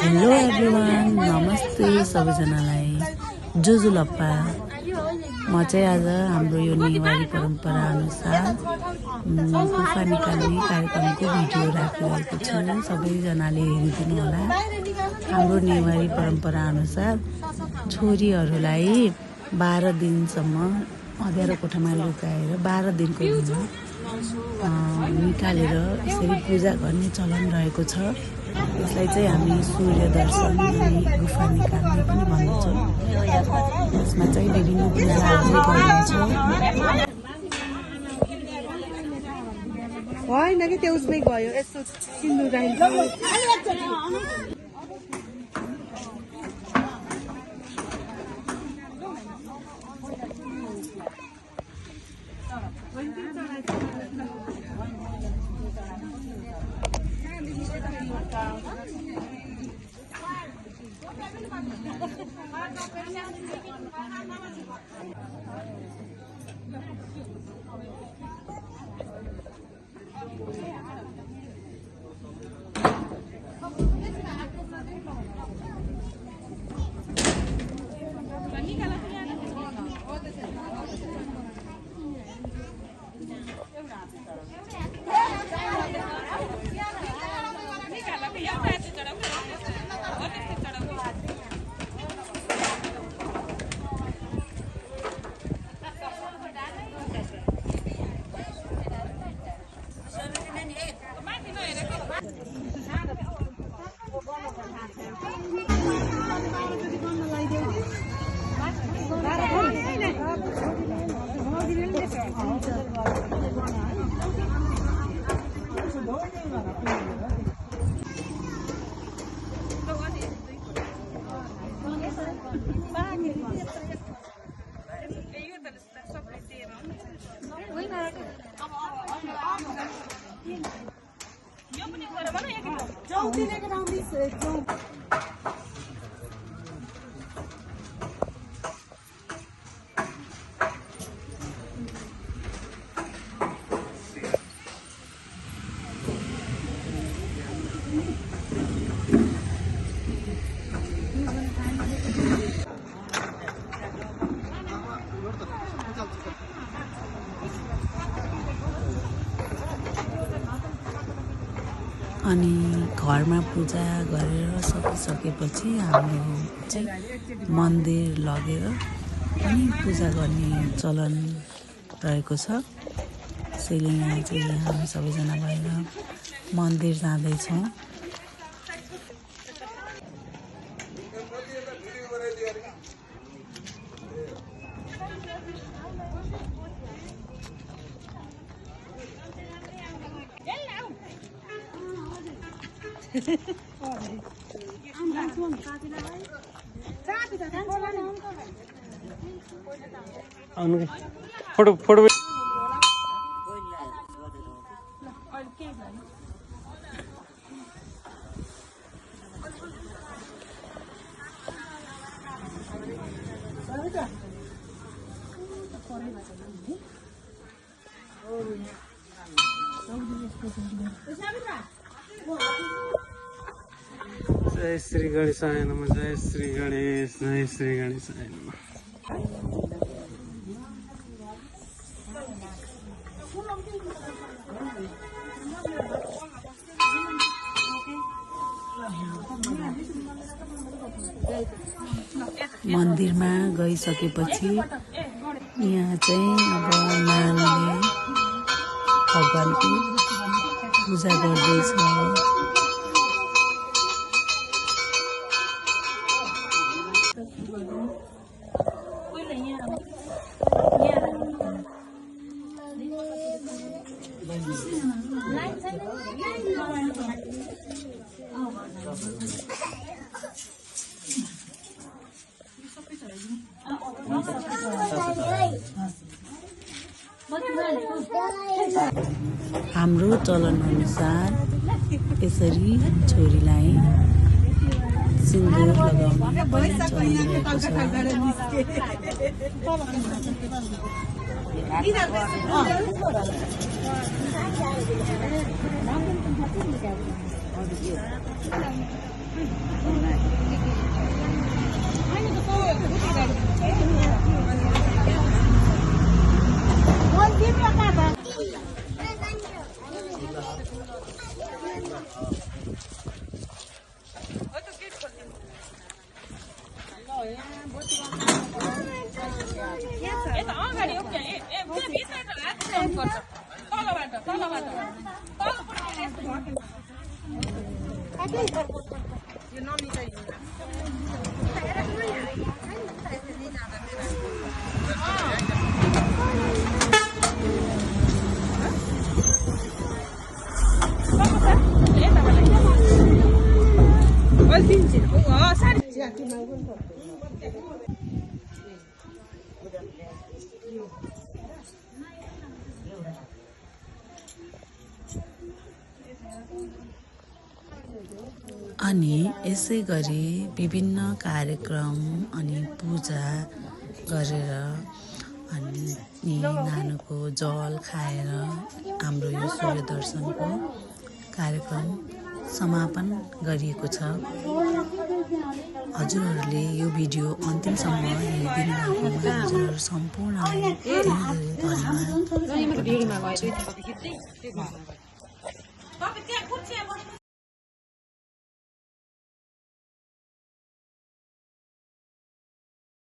Hello everyone, नमस्ते सबैजनालाई। जुजुलप्पा। म चाहिँ आज हाम्रो यो नेवारी परम्परा अनुसार गुफा निकाल्ने कार्यक्रमको भिडियो राखिरहेको छु। सबैजनाले हेरिदिनु होला। हाम्रो नेवारी परम्परा अनुसार छोरीहरूलाई 12 दिनसम्म अँध्यारो कोठामा लुकाएर 12 दिनको दिन निकालेर यसरी पूजा गर्ने चलन रहेको छ। यसलाई चाहिँ हामी सूर्य दर्शन अनि गुफा निकाल्ने पनि भन्दछौँ। यसमा चाहिँ विभिन्न पूजाहरू गरिन्छौँ। होइन कि त्यो उसमै गयो यस्तो सिन्दुर अनि घरमा पूजा गरेर सकिसकेपछि हाम्रो चाहिँ मन्दिर लगेर अनि पूजा गर्ने चलन रहेको छ। त्यसैले यहाँ चाहिँ हामी सबैजना भएर मन्दिर जाँदैछौँ। फोटो फोटो जय श्री गणेशाय नमः। जय श्री गणेश। जय श्री गणेशाय नमः। मन्दिरमा गइसकेपछि यहाँ चाहिँ अब नानीले भगवानको पूजा गर्दैछ। हाम्रो चलन अनुसार यसरी छोरीलाई सिन्दुर लगाउने चलन रहेको छ। अनि यसै गरी विभिन्न कार्यक्रम अनि पूजा गरेर अनि नानुको जल खाएर हाम्रो यो सूर्य दर्शनको कार्यक्रम समापन गरिएको छ। हजुरहरूले यो भिडियो अन्तिमसम्म हेरिदिनु भएकोमा हजुरहरू सम्पूर्णलाई धेरै धेरै धन्यवाद।